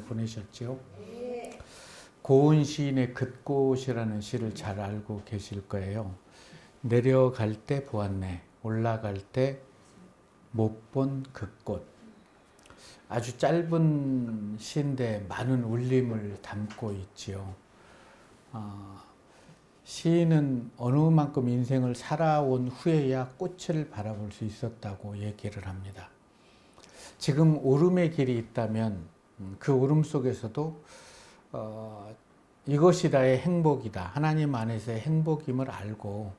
보내셨죠? 고은 시인의 긋꽃이라는 시를 잘 알고 계실 거예요. 내려갈 때 보았네, 올라갈 때 못 본 긋꽃. 아주 짧은 시인데 많은 울림을 담고 있지요. 시인은 어느 만큼 인생을 살아온 후에야 꽃을 바라볼 수 있었다고 얘기를 합니다. 지금 오름의 길이 있다면 그 오름 속에서도 이것이 나의 행복이다, 하나님 안에서의 행복임을 알고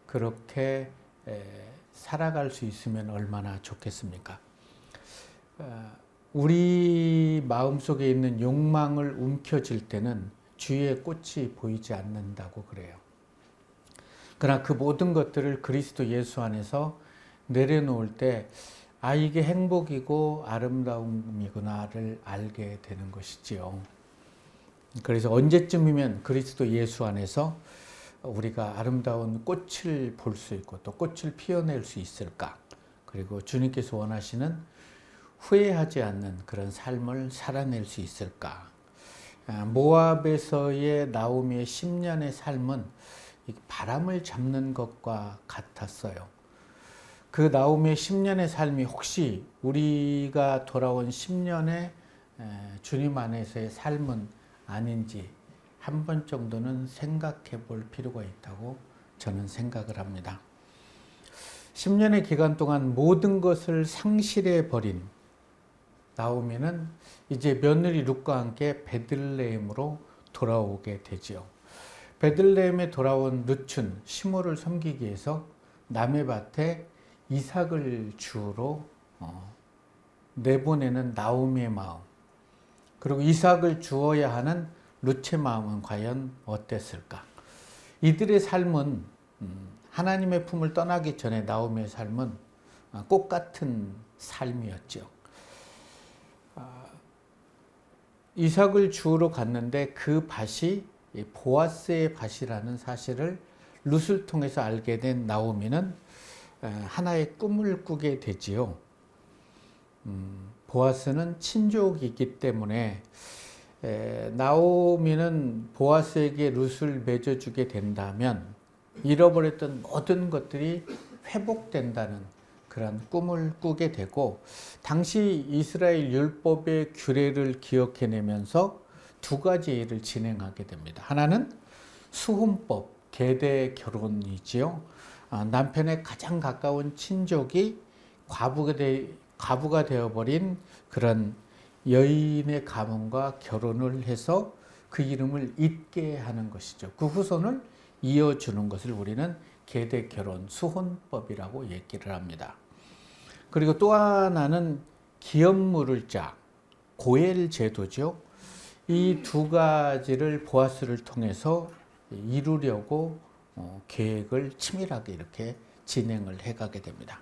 그렇게 살아갈 수 있으면 얼마나 좋겠습니까? 우리 마음속에 있는 욕망을 움켜쥘 때는 주위의 꽃이 보이지 않는다고 그래요. 그러나 그 모든 것들을 그리스도 예수 안에서 내려놓을 때 이게 행복이고 아름다움이구나를 알게 되는 것이지요. 그래서 언제쯤이면 그리스도 예수 안에서 우리가 아름다운 꽃을 볼 수 있고 또 꽃을 피워낼 수 있을까? 그리고 주님께서 원하시는 후회하지 않는 그런 삶을 살아낼 수 있을까? 모압에서의 나오미의 10년의 삶은 바람을 잡는 것과 같았어요. 그 나오미의 10년의 삶이 혹시 우리가 돌아온 10년의 주님 안에서의 삶은 아닌지 한 번 정도는 생각해 볼 필요가 있다고 저는 생각을 합니다. 10년의 기간 동안 모든 것을 상실해 버린 나오미는 이제 며느리 룻과 함께 베들레헴으로 돌아오게 되지요. 베들레헴에 돌아온 룻은 시므를 섬기기 위해서 남의 밭에 이삭을 주우러 내보내는 나오미의 마음, 그리고 이삭을 주어야 하는 룻의 마음은 과연 어땠을까? 이들의 삶은 하나님의 품을 떠나기 전에 나오미의 삶은 꽃 같은 삶이었죠. 이삭을 주우러 갔는데 그 밭이 보아스의 밭이라는 사실을 룻을 통해서 알게 된 나오미는 하나의 꿈을 꾸게 되지요. 보아스는 친족이기 때문에 나오미는 보아스에게 룻을 맺어주게 된다면 잃어버렸던 모든 것들이 회복된다는 그런 꿈을 꾸게 되고, 당시 이스라엘 율법의 규례를 기억해내면서 두 가지 일을 진행하게 됩니다. 하나는 수혼법, 계대 결혼이지요. 남편의 가장 가까운 친족이 과부가 되어버린 그런 여인의 가문과 결혼을 해서 그 이름을 잊게 하는 것이죠. 그 후손을 이어주는 것을 우리는 계대 결혼, 수혼법이라고 얘기를 합니다. 그리고 또 하나는 기업 물을 자, 고엘 제도죠. 이 두 가지를 보아스를 통해서 이루려고 계획을 치밀하게 이렇게 진행을 해가게 됩니다.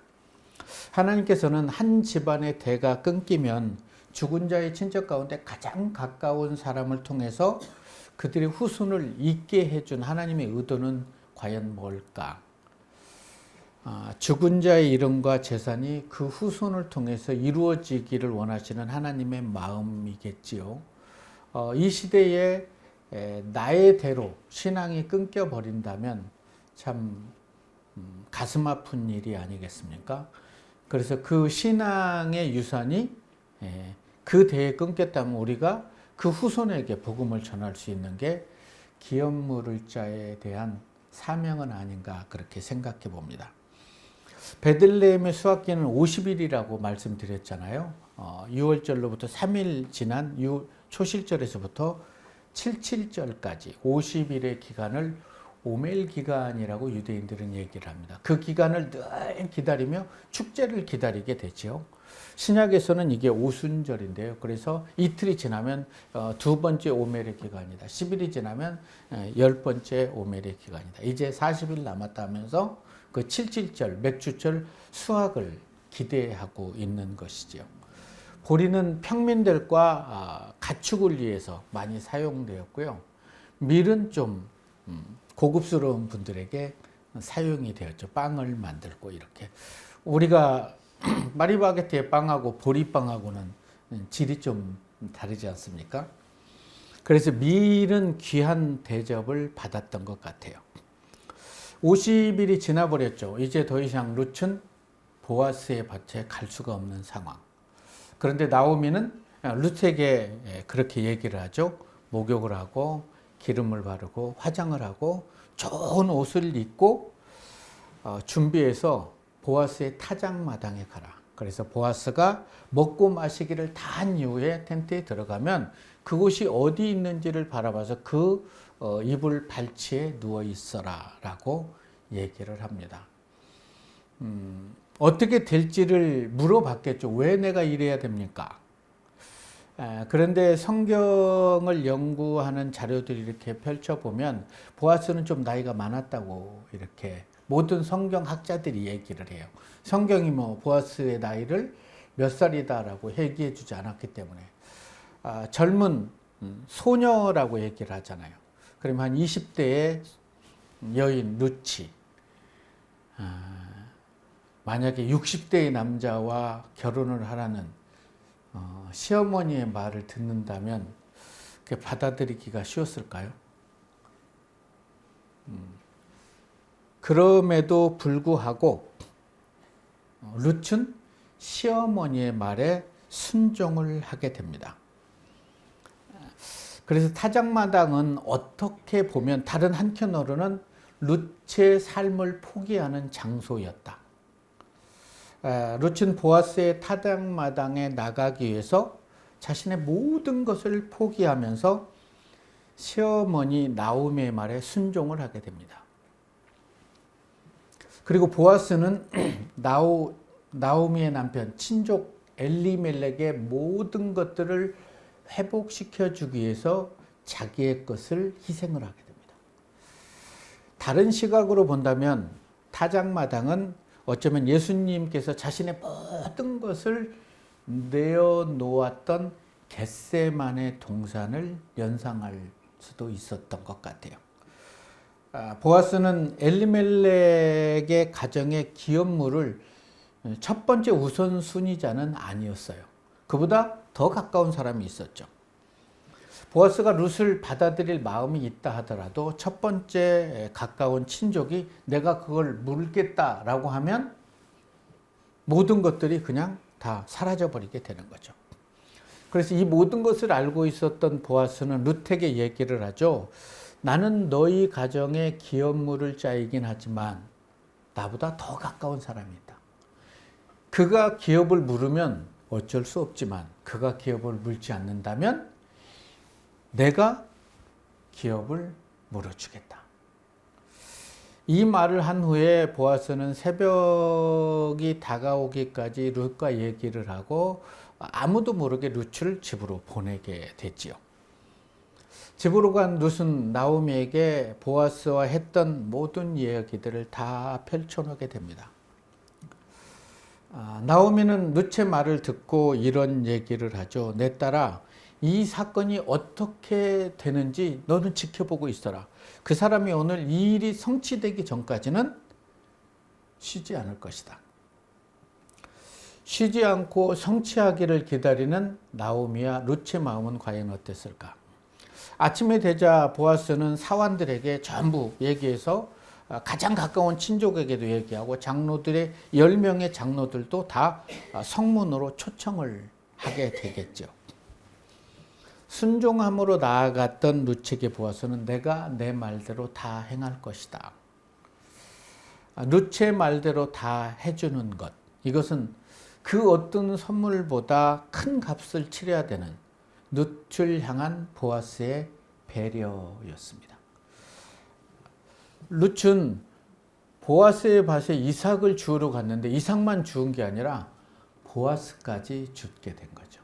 하나님께서는 한 집안의 대가 끊기면 죽은 자의 친척 가운데 가장 가까운 사람을 통해서 그들의 후손을 잇게 해준 하나님의 의도는 과연 뭘까? 죽은 자의 이름과 재산이 그 후손을 통해서 이루어지기를 원하시는 하나님의 마음이겠지요. 이 시대에 나의 대로 신앙이 끊겨버린다면 참 가슴 아픈 일이 아니겠습니까? 그래서 그 신앙의 유산이 그 대에 끊겼다면 우리가 그 후손에게 복음을 전할 수 있는 게 기업 물을 자에 대한 사명은 아닌가 그렇게 생각해 봅니다. 베들레헴의 수확기는 50일이라고 말씀드렸잖아요. 6월절로부터 3일 지난 초실절에서부터 77절까지 50일의 기간을 오멜 기간이라고 유대인들은 얘기를 합니다. 그 기간을 늘 기다리며 축제를 기다리게 되죠. 신약에서는 이게 오순절인데요. 그래서 이틀이 지나면 두 번째 오멜의 기간이다. 10일이 지나면 10번째 오멜의 기간이다. 이제 40일 남았다 하면서 그 77절, 맥주절 수확을 기대하고 있는 것이죠. 보리는 평민들과 가축을 위해서 많이 사용되었고요. 밀은 좀 고급스러운 분들에게 사용이 되었죠. 빵을 만들고 이렇게. 우리가 마리바게트의 빵하고 보리빵하고는 질이 좀 다르지 않습니까? 그래서 밀은 귀한 대접을 받았던 것 같아요. 50일이 지나버렸죠. 이제 더 이상 룻은 보아스의 밭에 갈 수가 없는 상황. 그런데 나오미는 룻에게 그렇게 얘기를 하죠. 목욕을 하고 기름을 바르고 화장을 하고 좋은 옷을 입고 준비해서 보아스의 타작마당에 가라. 그래서 보아스가 먹고 마시기를 다 한 이후에 텐트에 들어가면 그곳이 어디 있는지를 바라봐서 그 이불 발치에 누워 있어라 라고 얘기를 합니다. 어떻게 될지를 물어봤겠죠. 왜 내가 이래야 됩니까? 그런데 성경을 연구하는 자료들을 이렇게 펼쳐보면 보아스는 좀 나이가 많았다고 이렇게 모든 성경 학자들이 얘기를 해요. 성경이 뭐 보아스의 나이를 몇 살이다라고 얘기해 주지 않았기 때문에 젊은 소녀라고 얘기를 하잖아요. 그러면 한 20대의 여인 룻이 만약에 60대의 남자와 결혼을 하라는 시어머니의 말을 듣는다면 그게 받아들이기가 쉬웠을까요? 그럼에도 불구하고 룻은 시어머니의 말에 순종을 하게 됩니다. 그래서 타작마당은 어떻게 보면 다른 한편으로는 룻의 삶을 포기하는 장소였다. 룻은 보아스의 타작마당에 나가기 위해서 자신의 모든 것을 포기하면서 시어머니 나오미의 말에 순종을 하게 됩니다. 그리고 보아스는 나오미의 남편 친족 엘리멜렉의 모든 것들을 회복시켜 주기 위해서 자기의 것을 희생을 하게 됩니다. 다른 시각으로 본다면 타작마당은 어쩌면 예수님께서 자신의 모든 것을 내어놓았던 겟세마네 동산을 연상할 수도 있었던 것 같아요. 보아스는 엘리멜렉의 가정의 기업물을 첫 번째 우선순위자는 아니었어요. 그보다 더 가까운 사람이 있었죠. 보아스가 룻을 받아들일 마음이 있다 하더라도 첫 번째 가까운 친족이 내가 그걸 물겠다라고 하면 모든 것들이 그냥 다 사라져버리게 되는 거죠. 그래서 이 모든 것을 알고 있었던 보아스는 룻에게 얘기를 하죠. 나는 너희 가정의 기업물을 짜이긴 하지만 나보다 더 가까운 사람이 있다. 그가 기업을 물으면 어쩔 수 없지만 그가 기업을 물지 않는다면 내가 기업을 물어주겠다. 이 말을 한 후에 보아스는 새벽이 다가오기까지 룻과 얘기를 하고 아무도 모르게 룻을 집으로 보내게 됐지요. 집으로 간 룻은 나오미에게 보아스와 했던 모든 이야기들을 다 펼쳐놓게 됩니다. 나오미는 룻의 말을 듣고 이런 얘기를 하죠. 내 딸아, 이 사건이 어떻게 되는지 너는 지켜보고 있어라. 그 사람이 오늘 이 일이 성취되기 전까지는 쉬지 않을 것이다. 쉬지 않고 성취하기를 기다리는 나오미와 룻의 마음은 과연 어땠을까? 아침에 되자 보아스는 사환들에게 전부 얘기해서 가장 가까운 친족에게도 얘기하고 장로들의 10명의 장로들도 다 성문으로 초청을 하게 되겠죠. 순종함으로 나아갔던 룻에게 보아서는 내가 내 말대로 다 행할 것이다. 룻의 말대로 다 해주는 것. 이것은 그 어떤 선물보다 큰 값을 치러야 되는 룻을 향한 보아스의 배려였습니다. 룻은 보아스의 밭에 이삭을 주우러 갔는데 이삭만 주운 게 아니라 보아스까지 줍게 된 거죠.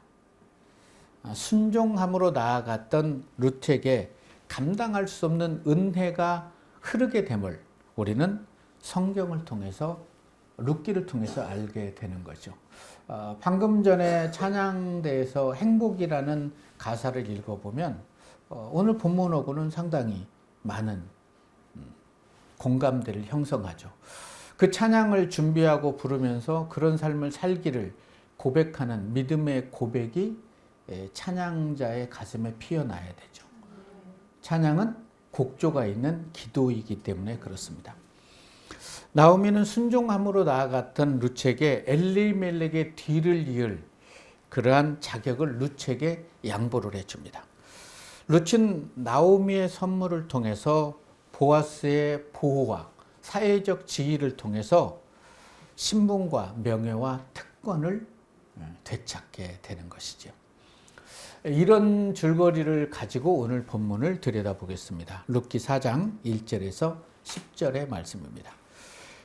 순종함으로 나아갔던 룻에게 감당할 수 없는 은혜가 흐르게 됨을 우리는 성경을 통해서 룻기를 통해서 알게 되는 거죠. 방금 전에 찬양대에서 행복이라는 가사를 읽어보면 오늘 본문하고는 상당히 많은 공감대를 형성하죠. 그 찬양을 준비하고 부르면서 그런 삶을 살기를 고백하는 믿음의 고백이 찬양자의 가슴에 피어나야 되죠. 찬양은 곡조가 있는 기도이기 때문에 그렇습니다. 나오미는 순종함으로 나아갔던 룻에게 엘리멜렉의 뒤를 이을 그러한 자격을 룻에게 양보를 해줍니다. 룻은 나오미의 선물을 통해서 보아스의 보호와 사회적 지위를 통해서 신분과 명예와 특권을 되찾게 되는 것이죠. 이런 줄거리를 가지고 오늘 본문을 들여다보겠습니다. 룻기 4장 1절에서 10절의 말씀입니다.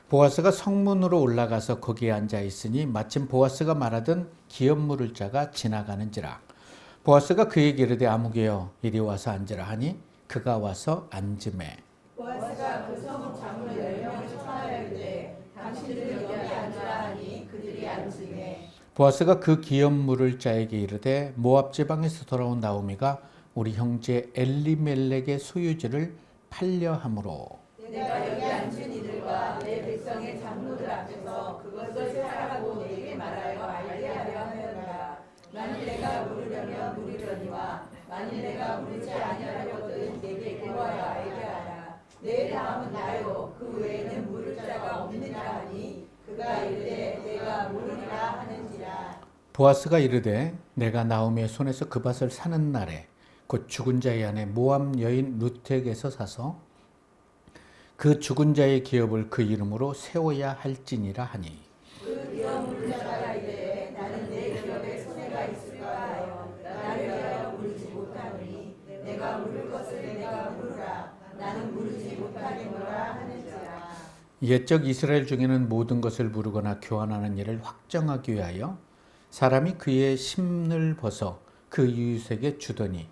보아스가 성문으로 올라가서 거기에 앉아 있으니 마침 보아스가 말하던 기업 물을 자가 지나가는지라. 보아스가 그에게 이르되 아무개여 이리 와서 앉으라 하니 그가 와서 앉으매. 보아스가 그 성읍 장로 10명을 청하여 이르되 당신들은 여기 앉으라 하니 그들이 앉으매. 보아스가 그 기업 물을 자에게 이르되 모압 지방에서 돌아온 나오미가 우리 형제 엘리멜렉의 소유지를 팔려 함으로 내가 여기 앉은 이들과 내 백성의 장로들 앞에서 그것을 사라고 내게 말하여 알게 하려 하였노라. 만일 내가 물으려면 물으려니와 만일 내가 물지 아니하려거든 내게 구하여 알게 하라. 내 다음은 나요 그 외에는 물을 자가 없느니라 하니 그가 이르되 내가 물으리라 하는지라. 보아스가 이르되 내가 나오미의 손에서 그 밭을 사는 날에 곧 죽은 자의 아내 모압 여인 룻에게서 사서 그 죽은 자의 기업을 그 이름으로 세워야 할지니라 하니 그 기업 물을 자가 이르되 나는 내 기업에 손해가 있을까 하여 나를 위하여 물지 못하노니 내가 물을 것을 내가 물으라. 나는 물지 못하겠노라 하는지라. 옛적 이스라엘 중에는 모든 것을 물으거나 교환하는 일을 확정하기 위하여 사람이 그의 심을 벗어 그 이웃에게 주더니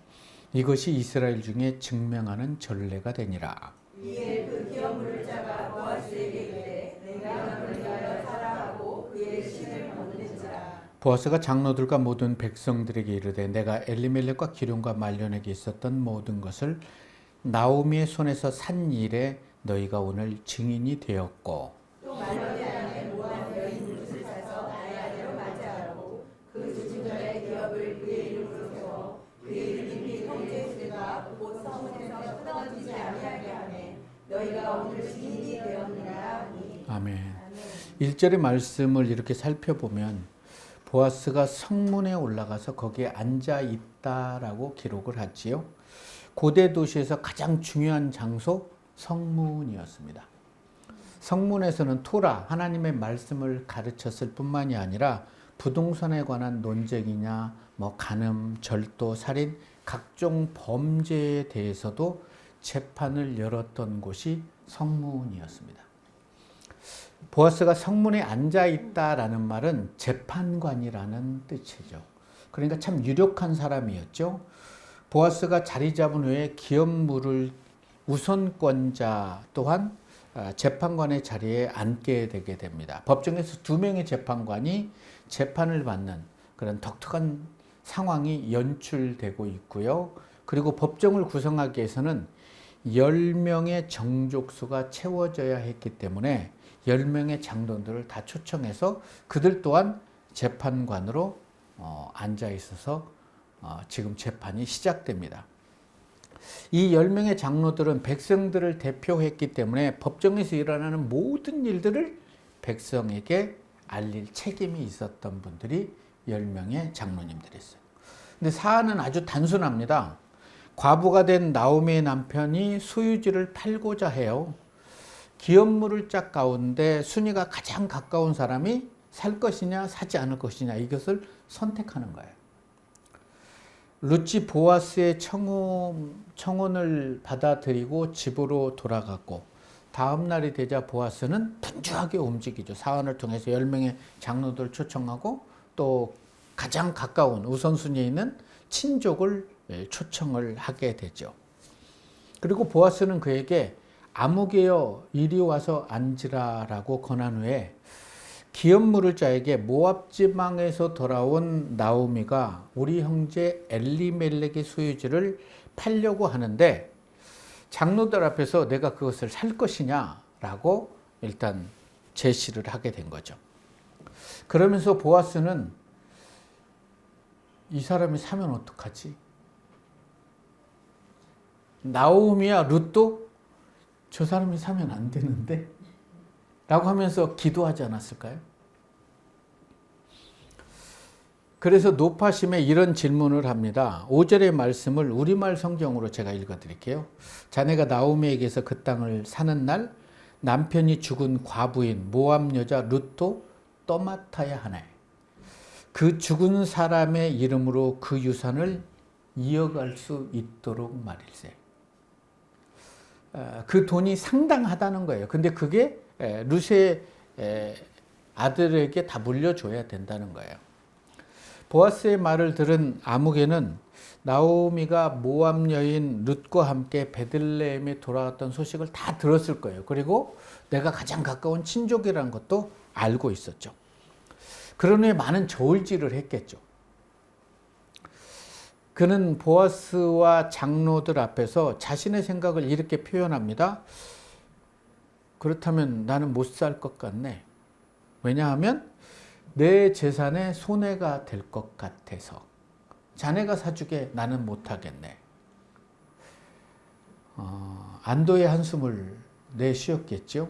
이것이 이스라엘 중에 증명하는 전례가 되니라. 이에 그 기업 물을 자가 보아스에게 이르되 내가 너를 위하여 사랑하고 그의 신을 벗는지라. 보아스가 장로들과 모든 백성들에게 이르되 내가 엘리멜렉과 기럐과 말론에게 있었던 모든 것을 나오미의 손에서 산 일에 너희가 오늘 증인이 되었고 또 말론의 아내 모압 여인 룻을 사서 나의 아내로 맞이하고 그 죽은 자의 기업을 그의 이름으로 세워 그의 이름이 형제들과 곧 성문에서 끊어지지 아니하게 하매 너희가 오늘 증인이 되었느니라 하니. 아멘. 1절의 말씀을 이렇게 살펴보면 보아스가 성문에 올라가서 거기에 앉아 있다라고 기록을 하지요. 고대 도시에서 가장 중요한 장소 성문이었습니다. 성문에서는 토라 하나님의 말씀을 가르쳤을 뿐만이 아니라 부동산에 관한 논쟁이냐 간음, 절도, 살인 각종 범죄에 대해서도 재판을 열었던 곳이 성문이었습니다. 보아스가 성문에 앉아 있다라는 말은 재판관이라는 뜻이죠. 그러니까 참 유력한 사람이었죠. 보아스가 자리 잡은 후에 기업 물을 우선권자 또한 재판관의 자리에 앉게 되게 됩니다. 법정에서 2명의 재판관이 재판을 받는 그런 독특한 상황이 연출되고 있고요. 그리고 법정을 구성하기 위해서는 10명의 정족수가 채워져야 했기 때문에 10명의 장로들을 다 초청해서 그들 또한 재판관으로 앉아 있어서 지금 재판이 시작됩니다. 이 10명의 장로들은 백성들을 대표했기 때문에 법정에서 일어나는 모든 일들을 백성에게 알릴 책임이 있었던 분들이 10명의 장로님들이었어요. 근데 사안은 아주 단순합니다. 과부가 된 나오미의 남편이 소유지를 팔고자 해요. 기업 물을 짝 가운데 순위가 가장 가까운 사람이 살 것이냐 사지 않을 것이냐 이것을 선택하는 거예요. 룻이 보아스의 청혼을 받아들이고 집으로 돌아갔고 다음 날이 되자 보아스는 분주하게 움직이죠. 사안을 통해서 10명의 장로들 초청하고 또 가장 가까운 우선순위에 있는 친족을 초청을 하게 되죠. 그리고 보아스는 그에게 아무개여 이리 와서 앉으라라고 권한 후에 기업 물을 자에게 모압 지방에서 돌아온 나오미가 우리 형제 엘리멜렉의 소유지를 팔려고 하는데 장로들 앞에서 내가 그것을 살 것이냐라고 일단 제시를 하게 된 거죠. 그러면서 보아스는 이 사람이 사면 어떡하지? 나오미와 룻도 저 사람이 사면 안 되는데? 라고 하면서 기도하지 않았을까요? 그래서 노파심에 이런 질문을 합니다. 5절의 말씀을 우리말 성경으로 제가 읽어드릴게요. 자네가 나오미에게서 그 땅을 사는 날 남편이 죽은 과부인 모압 여자 룻도 떠맡아야 하네. 그 죽은 사람의 이름으로 그 유산을 이어갈 수 있도록 말일세. 그 돈이 상당하다는 거예요. 근데 그게 룻의 아들에게 다 물려줘야 된다는 거예요. 보아스의 말을 들은 아무개는 나오미가 모압 여인 룻과 함께 베들레헴에 돌아왔던 소식을 다 들었을 거예요. 그리고 내가 가장 가까운 친족이라는 것도 알고 있었죠. 그런 후에 많은 저울질을 했겠죠. 그는 보아스와 장로들 앞에서 자신의 생각을 이렇게 표현합니다. 그렇다면 나는 못 살 것 같네. 왜냐하면 내 재산에 손해가 될 것 같아서. 자네가 사주게 나는 못하겠네. 안도의 한숨을 내쉬었겠죠.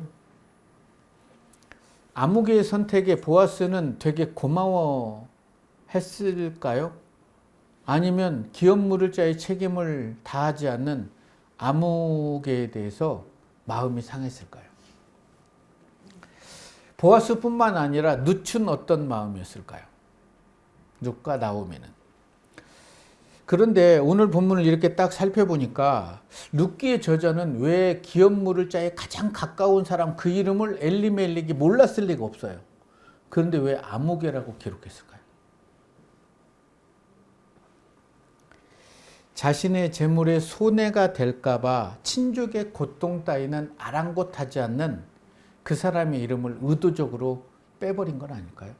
아무개의 선택에 보아스는 되게 고마워했을까요? 아니면 기업 물을 자의 책임을 다하지 않는 아무개에 대해서 마음이 상했을까요? 보아스뿐만 아니라 룻은 어떤 마음이었을까요? 룻과 나오미는. 그런데 오늘 본문을 이렇게 딱 살펴보니까 룻기의 저자는 왜 기업 물을 자에 가장 가까운 사람 그 이름을 엘리멜렉이 몰랐을 리가 없어요. 그런데 왜 아무개라고 기록했을까요? 자신의 재물에 손해가 될까봐 친족의 고통 따위는 아랑곳하지 않는 그 사람의 이름을 의도적으로 빼버린 건 아닐까요?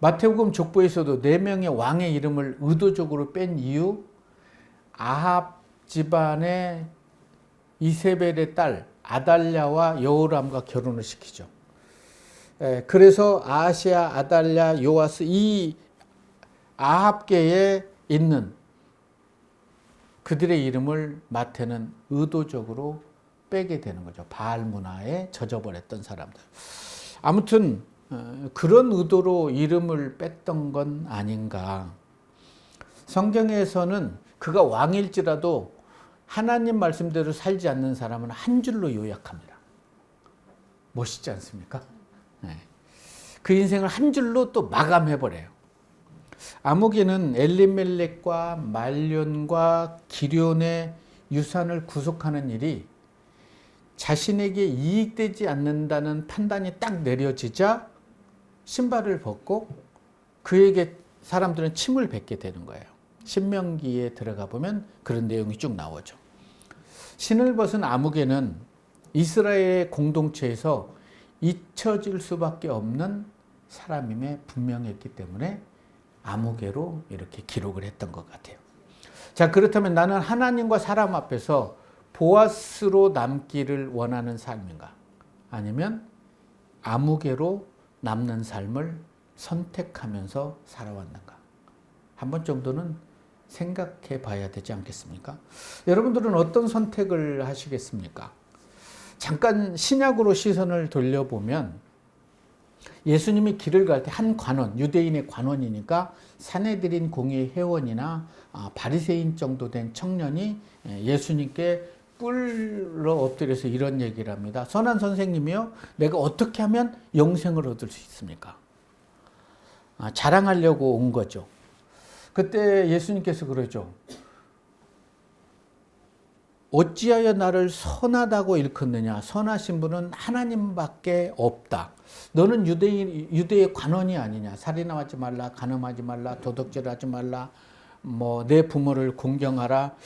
마태복음 족보에서도 4명의 왕의 이름을 의도적으로 뺀 이유, 아합 집안의 이세벨의 딸 아달랴와 여호람과 결혼을 시키죠. 그래서 아하시아, 아달랴, 요아스 이 아합계에 있는 그들의 이름을 마태는 의도적으로 빼게 되는 거죠. 바알 문화에 젖어버렸던 사람들. 아무튼 그런 의도로 이름을 뺐던 건 아닌가. 성경에서는 그가 왕일지라도 하나님 말씀대로 살지 않는 사람은 한 줄로 요약합니다. 멋있지 않습니까? 네. 그 인생을 한 줄로 또 마감해버려요. 아무개는 엘리멜렉과 말론과 기럐의 유산을 구속하는 일이 자신에게 이익되지 않는다는 판단이 딱 내려지자 신발을 벗고 그에게 사람들은 침을 뱉게 되는 거예요. 신명기에 들어가 보면 그런 내용이 쭉 나오죠. 신을 벗은 아무개는 이스라엘의 공동체에서 잊혀질 수밖에 없는 사람임에 분명했기 때문에 아무개로 이렇게 기록을 했던 것 같아요. 자, 그렇다면 나는 하나님과 사람 앞에서 보아스로 남기를 원하는 삶인가? 아니면 아무개로 남는 삶을 선택하면서 살아왔는가? 한 번 정도는 생각해 봐야 되지 않겠습니까? 여러분들은 어떤 선택을 하시겠습니까? 잠깐 신약으로 시선을 돌려보면 예수님이 길을 갈 때 한 관원, 유대인의 관원이니까 사내들인 공의 회원이나 바리새인 정도 된 청년이 예수님께 뿔로 엎드려서 이런 얘기를 합니다. 선한 선생님이요, 내가 어떻게 하면 영생을 얻을 수 있습니까? 자랑하려고 온 거죠. 그때 예수님께서 그러죠. 어찌하여 나를 선하다고 일컫느냐? 선하신 분은 하나님밖에 없다. 너는 유대의 관원이 아니냐? 살인하지 말라, 간음하지 말라, 도둑질하지 말라, 내 부모를 공경하라.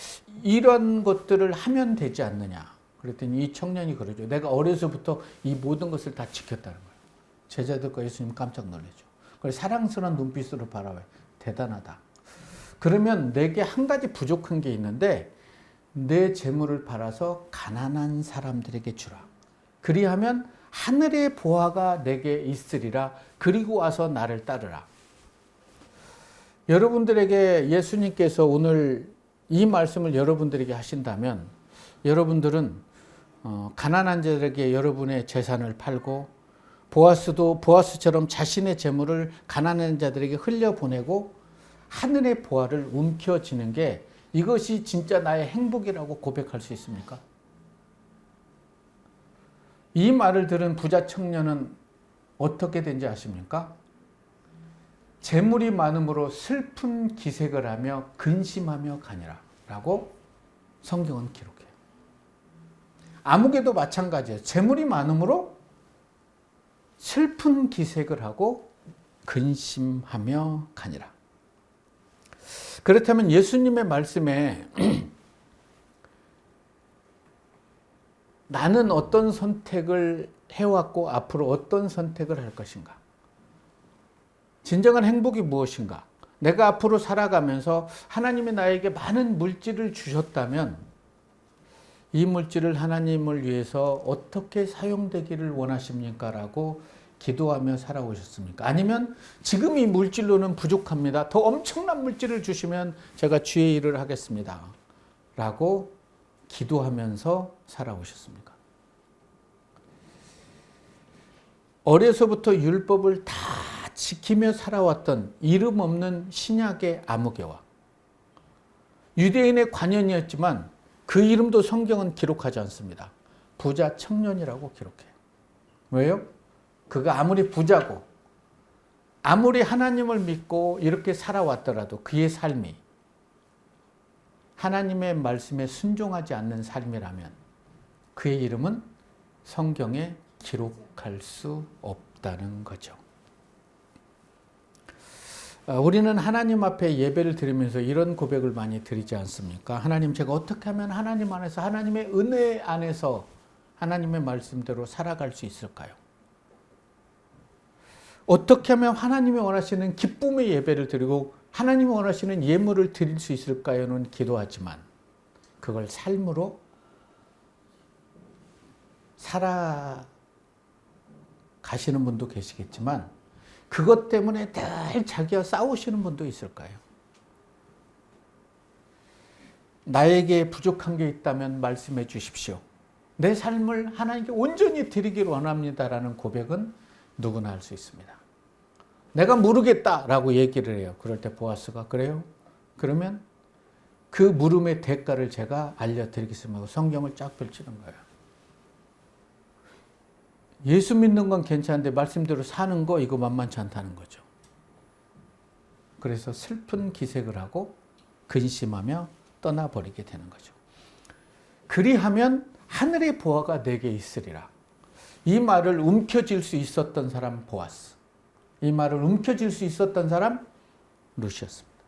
이런 것들을 하면 되지 않느냐? 그랬더니 이 청년이 그러죠. 내가 어려서부터 이 모든 것을 다 지켰다는 거예요. 제자들과 예수님 깜짝 놀라죠. 그래서 사랑스러운 눈빛으로 바라봐요. 대단하다. 그러면 내게 한 가지 부족한 게 있는데 내 재물을 팔아서 가난한 사람들에게 주라. 그리하면 하늘의 보화가 내게 있으리라. 그리고 와서 나를 따르라. 여러분들에게 예수님께서 오늘 이 말씀을 여러분들에게 하신다면 여러분들은 가난한 자들에게 여러분의 재산을 팔고 보아스도 보아스처럼 자신의 재물을 가난한 자들에게 흘려보내고 하늘의 보화를 움켜쥐는 게 이것이 진짜 나의 행복이라고 고백할 수 있습니까? 이 말을 들은 부자 청년은 어떻게 된지 아십니까? 재물이 많음으로 슬픈 기색을 하며 근심하며 가니라 라고 성경은 기록해요. 아무개도 마찬가지예요. 재물이 많음으로 슬픈 기색을 하고 근심하며 가니라. 그렇다면 예수님의 말씀에 나는 어떤 선택을 해왔고 앞으로 어떤 선택을 할 것인가? 진정한 행복이 무엇인가? 내가 앞으로 살아가면서 하나님이 나에게 많은 물질을 주셨다면 이 물질을 하나님을 위해서 어떻게 사용되기를 원하십니까? 라고 기도하며 살아오셨습니까? 아니면 지금 이 물질로는 부족합니다. 더 엄청난 물질을 주시면 제가 주의 일을 하겠습니다. 라고 기도하면서 살아오셨습니까? 어려서부터 율법을 다 지키며 살아왔던 이름 없는 신약의 아무개와 유대인의 관연이었지만 그 이름도 성경은 기록하지 않습니다. 부자 청년이라고 기록해요. 왜요? 그가 아무리 부자고 아무리 하나님을 믿고 이렇게 살아왔더라도 그의 삶이 하나님의 말씀에 순종하지 않는 삶이라면 그의 이름은 성경에 기록할 수 없다는 거죠. 우리는 하나님 앞에 예배를 드리면서 이런 고백을 많이 드리지 않습니까? 하나님, 제가 어떻게 하면 하나님 안에서 하나님의 은혜 안에서 하나님의 말씀대로 살아갈 수 있을까요? 어떻게 하면 하나님이 원하시는 기쁨의 예배를 드리고 하나님이 원하시는 예물을 드릴 수 있을까요는 기도하지만 그걸 삶으로 살아가시는 분도 계시겠지만 그것 때문에 늘 자기와 싸우시는 분도 있을 거예요. 나에게 부족한 게 있다면 말씀해 주십시오. 내 삶을 하나님께 온전히 드리기를 원합니다라는 고백은 누구나 할 수 있습니다. 내가 모르겠다라고 얘기를 해요. 그럴 때 보아스가 그래요? 그러면 그 물음의 대가를 제가 알려드리겠습니다 하고 성경을 쫙 펼치는 거예요. 예수 믿는 건 괜찮은데 말씀대로 사는 거 이거 만만치 않다는 거죠. 그래서 슬픈 기색을 하고 근심하며 떠나버리게 되는 거죠. 그리하면 하늘의 보화가 내게 있으리라. 이 말을 움켜쥘 수 있었던 사람 보아스. 이 말을 움켜쥘 수 있었던 사람 루시였습니다.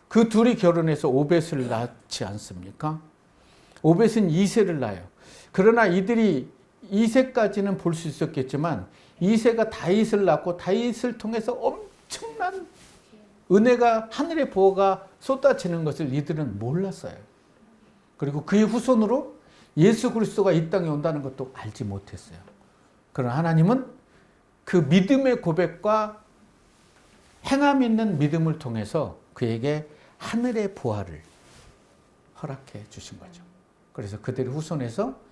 그 둘이 결혼해서 오벳을 낳지 않습니까? 오벳은 이새를 낳아요. 그러나 이들이 이새까지는 볼 수 있었겠지만 이새가 다윗을 낳고 다윗을 통해서 엄청난 은혜가 하늘의 보호가 쏟아지는 것을 이들은 몰랐어요. 그리고 그의 후손으로 예수 그리스도가 이 땅에 온다는 것도 알지 못했어요. 그러나 하나님은 그 믿음의 고백과 행함 있는 믿음을 통해서 그에게 하늘의 보화를 허락해 주신 거죠. 그래서 그들의 후손에서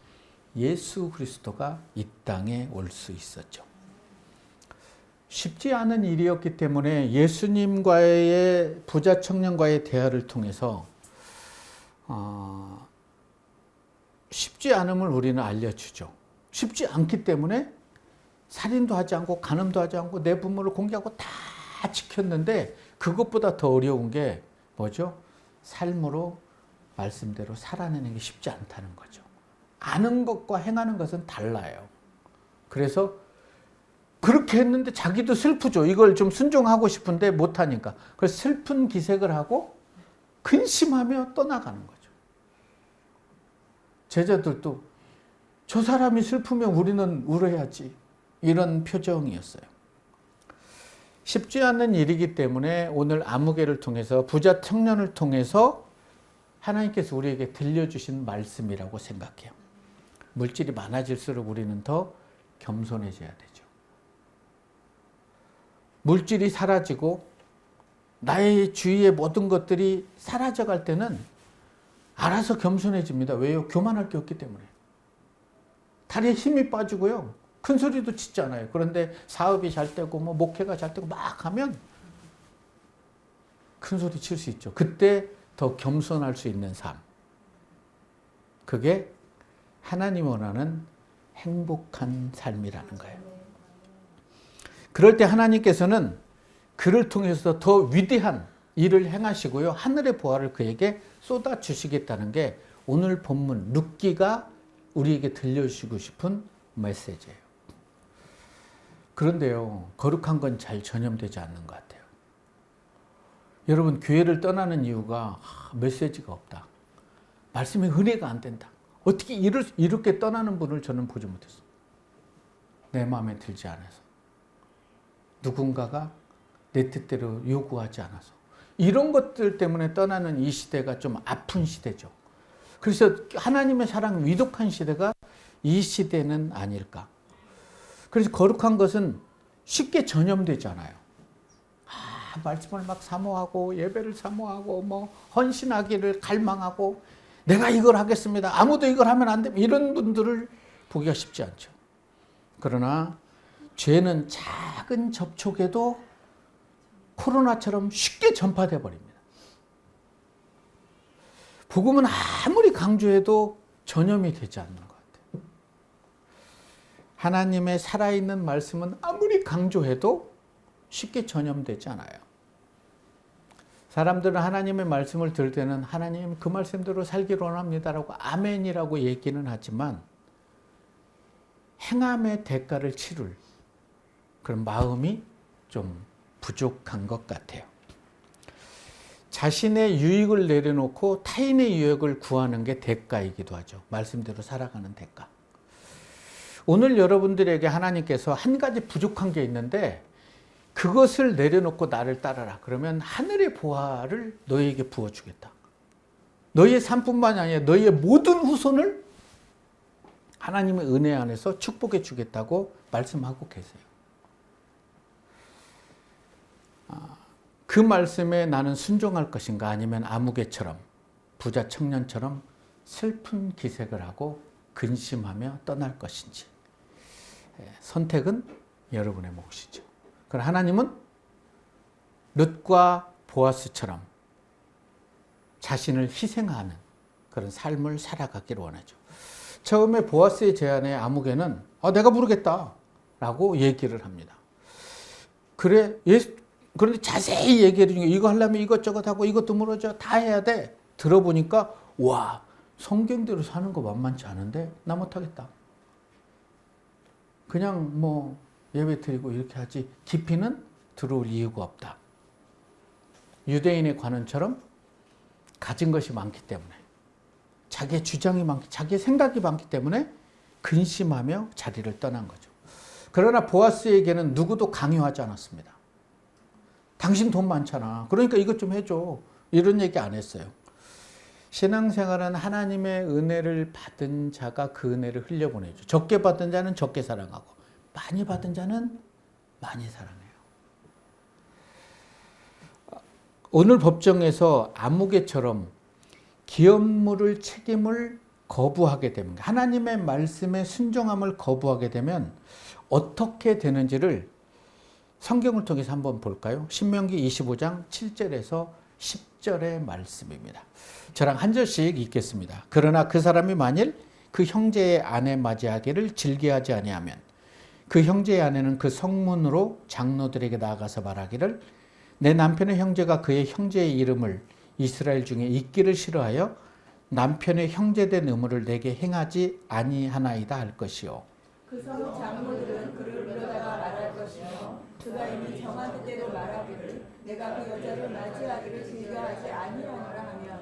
예수 그리스도가 이 땅에 올 수 있었죠. 쉽지 않은 일이었기 때문에 예수님과의 부자 청년과의 대화를 통해서 쉽지 않음을 우리는 알려주죠. 쉽지 않기 때문에 살인도 하지 않고 간음도 하지 않고 내 부모를 공개하고 다 지켰는데 그것보다 더 어려운 게 뭐죠? 삶으로 말씀대로 살아내는 게 쉽지 않다는 거죠. 아는 것과 행하는 것은 달라요. 그래서 그렇게 했는데 자기도 슬프죠. 이걸 좀 순종하고 싶은데 못하니까. 그래서 슬픈 기색을 하고 근심하며 떠나가는 거죠. 제자들도 저 사람이 슬프면 우리는 울어야지. 이런 표정이었어요. 쉽지 않은 일이기 때문에 오늘 아무개를 통해서 부자 청년을 통해서 하나님께서 우리에게 들려주신 말씀이라고 생각해요. 물질이 많아질수록 우리는 더 겸손해져야 되죠. 물질이 사라지고 나의 주위의 모든 것들이 사라져갈 때는 알아서 겸손해집니다. 왜요? 교만할 게 없기 때문에. 다리에 힘이 빠지고요. 큰 소리도 치잖아요. 그런데 사업이 잘 되고 뭐 목회가 잘 되고 막 하면 큰 소리 칠 수 있죠. 그때 더 겸손할 수 있는 삶. 그게 하나님 원하는 행복한 삶이라는 거예요. 그럴 때 하나님께서는 그를 통해서 더 위대한 일을 행하시고요. 하늘의 보화를 그에게 쏟아주시겠다는 게 오늘 본문 룻기가 우리에게 들려주시고 싶은 메시지예요. 그런데요, 거룩한 건 잘 전염되지 않는 것 같아요. 여러분, 교회를 떠나는 이유가 메시지가 없다. 말씀의 은혜가 안 된다. 어떻게 이렇게 떠나는 분을 저는 보지 못했어요. 내 마음에 들지 않아서. 누군가가 내 뜻대로 요구하지 않아서. 이런 것들 때문에 떠나는 이 시대가 좀 아픈 시대죠. 그래서 하나님의 사랑 위독한 시대가 이 시대는 아닐까. 그래서 거룩한 것은 쉽게 전염되지 않아요. 말씀을 막 사모하고 예배를 사모하고 뭐 헌신하기를 갈망하고 내가 이걸 하겠습니다. 아무도 이걸 하면 안 됩니다. 이런 분들을 보기가 쉽지 않죠. 그러나 죄는 작은 접촉에도 코로나처럼 쉽게 전파돼 버립니다. 복음은 아무리 강조해도 전염이 되지 않는 것 같아요. 하나님의 살아있는 말씀은 아무리 강조해도 쉽게 전염되지 않아요. 사람들은 하나님의 말씀을 들을 때는 하나님 그 말씀대로 살기를 원합니다라고 아멘이라고 얘기는 하지만 행함의 대가를 치를 그런 마음이 좀 부족한 것 같아요. 자신의 유익을 내려놓고 타인의 유익을 구하는 게 대가이기도 하죠. 말씀대로 살아가는 대가. 오늘 여러분들에게 하나님께서 한 가지 부족한 게 있는데 그것을 내려놓고 나를 따라라. 그러면 하늘의 보화를 너희에게 부어주겠다. 너희의 삶뿐만이 아니라 너희의 모든 후손을 하나님의 은혜 안에서 축복해 주겠다고 말씀하고 계세요. 그 말씀에 나는 순종할 것인가 아니면 아무개처럼 부자 청년처럼 슬픈 기색을 하고 근심하며 떠날 것인지 선택은 여러분의 몫이죠. 그럼 하나님은 룻과 보아스처럼 자신을 희생하는 그런 삶을 살아가기를 원하죠. 처음에 보아스의 제안에 아무개는 내가 부르겠다라고 얘기를 합니다. 그런데 자세히 얘기를 해주니까 이거 하려면 이것저것 하고 이것도 물어줘 다 해야 돼. 들어보니까 와 성경대로 사는 거 만만치 않은데 나 못하겠다. 그냥 뭐 예배 드리고 이렇게 하지 깊이는 들어올 이유가 없다. 유대인의 관원처럼 가진 것이 많기 때문에 자기의 주장이 많기, 자기의 생각이 많기 때문에 근심하며 자리를 떠난 거죠. 그러나 보아스에게는 누구도 강요하지 않았습니다. 당신 돈 많잖아. 그러니까 이것 좀 해줘. 이런 얘기 안 했어요. 신앙생활은 하나님의 은혜를 받은 자가 그 은혜를 흘려보내죠. 적게 받은 자는 적게 사랑하고 많이 받은 자는 많이 사랑해요. 오늘 법정에서 아무개처럼 기업 물을 책임을 거부하게 되면 하나님의 말씀에 순종함을 거부하게 되면 어떻게 되는지를 성경을 통해서 한번 볼까요? 신명기 25장 7절에서 10절의 말씀입니다. 저랑 한 절씩 읽겠습니다. 그러나 그 사람이 만일 그 형제의 아내 맞이하기를 즐겨하지 아니하면 그 형제의 아내는 그 성문으로 장로들에게 나아가서 말하기를 내 남편의 형제가 그의 형제의 이름을 이스라엘 중에 잊기를 싫어하여 남편의 형제된 의무를 내게 행하지 아니하나이다 할 것이요. 그 성 장로들은 그를 불러다가 말할 것이며 그가 이미 정한 뜻대로 말하기를 내가 그 여자를 맞이하기를 즐겨하지 아니하노라 하면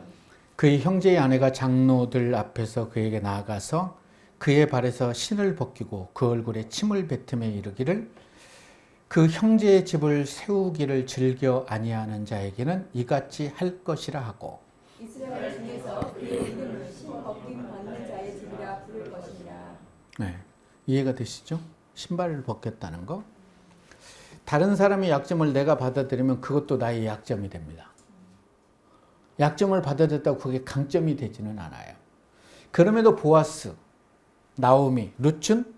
그의 형제의 아내가 장로들 앞에서 그에게 나아가서 그의 발에서 신을 벗기고 그 얼굴에 침을 뱉으며 이르기를 그 형제의 집을 세우기를 즐겨 아니하는 자에게는 이같이 할 것이라 하고 이스라엘 중에서 그의 이름을 신 벗김 받는 자의 집이라 부를 것이니라. 네, 이해가 되시죠? 신발을 벗겼다는 거. 다른 사람의 약점을 내가 받아들이면 그것도 나의 약점이 됩니다. 약점을 받아들였다고 그게 강점이 되지는 않아요. 그럼에도 보아스, 나오미, 룻은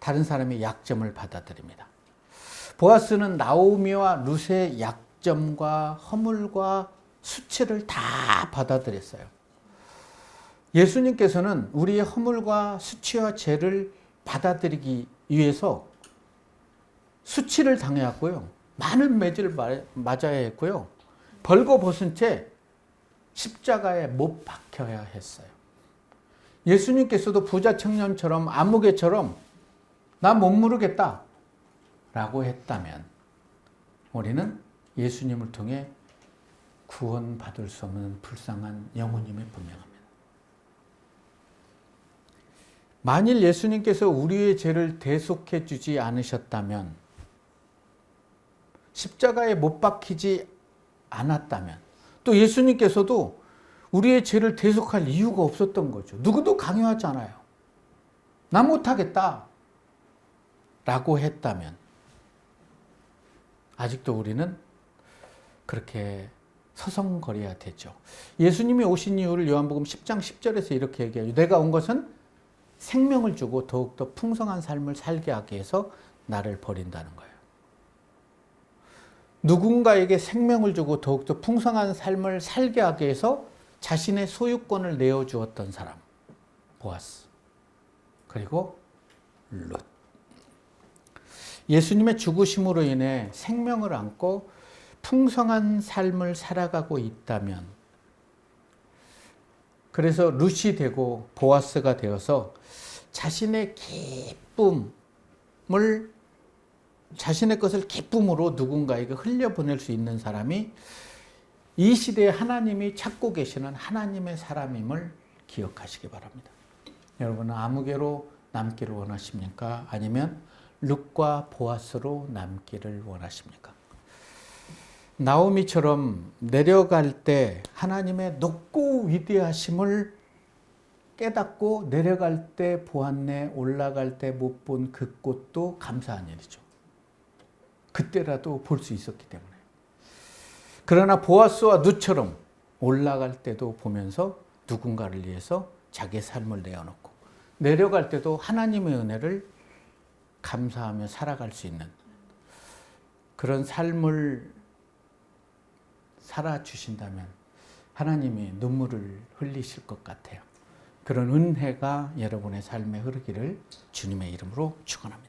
다른 사람의 약점을 받아들입니다. 보아스는 나오미와 룻의 약점과 허물과 수치를 다 받아들였어요. 예수님께서는 우리의 허물과 수치와 죄를 받아들이기 위해서 수치를 당해왔고요. 많은 매질을 맞아야 했고요. 벌거벗은 채 십자가에 못 박혀야 했어요. 예수님께서도 부자 청년처럼 아무개처럼 나 못 모르겠다 라고 했다면 우리는 예수님을 통해 구원받을 수 없는 불쌍한 영혼임에 분명합니다. 만일 예수님께서 우리의 죄를 대속해 주지 않으셨다면, 십자가에 못 박히지 않았다면, 또 예수님께서도 우리의 죄를 대속할 이유가 없었던 거죠. 누구도 강요하지 않아요. 나 못하겠다 라고 했다면 아직도 우리는 그렇게 서성거려야 되죠. 예수님이 오신 이유를 요한복음 10장 10절에서 이렇게 얘기해요. 내가 온 것은 생명을 주고 더욱더 풍성한 삶을 살게 하기 위해서 나를 버린다는 거예요. 누군가에게 생명을 주고 더욱더 풍성한 삶을 살게 하기 위해서 자신의 소유권을 내어주었던 사람, 보아스. 그리고 룻. 예수님의 죽으심으로 인해 생명을 안고 풍성한 삶을 살아가고 있다면, 그래서 룻이 되고 보아스가 되어서 자신의 기쁨을, 자신의 것을 기쁨으로 누군가에게 흘려보낼 수 있는 사람이 이 시대에 하나님이 찾고 계시는 하나님의 사람임을 기억하시기 바랍니다. 여러분은 아무개로 남기를 원하십니까? 아니면 룻과 보아스로 남기를 원하십니까? 나오미처럼 내려갈 때 하나님의 높고 위대하심을 깨닫고 내려갈 때 보았네, 올라갈 때 못 본 그 꽃도 감사한 일이죠. 그때라도 볼 수 있었기 때문에. 그러나 보아스와 룻처럼 올라갈 때도 보면서 누군가를 위해서 자기의 삶을 내어놓고 내려갈 때도 하나님의 은혜를 감사하며 살아갈 수 있는 그런 삶을 살아주신다면 하나님이 눈물을 흘리실 것 같아요. 그런 은혜가 여러분의 삶에 흐르기를 주님의 이름으로 축원합니다.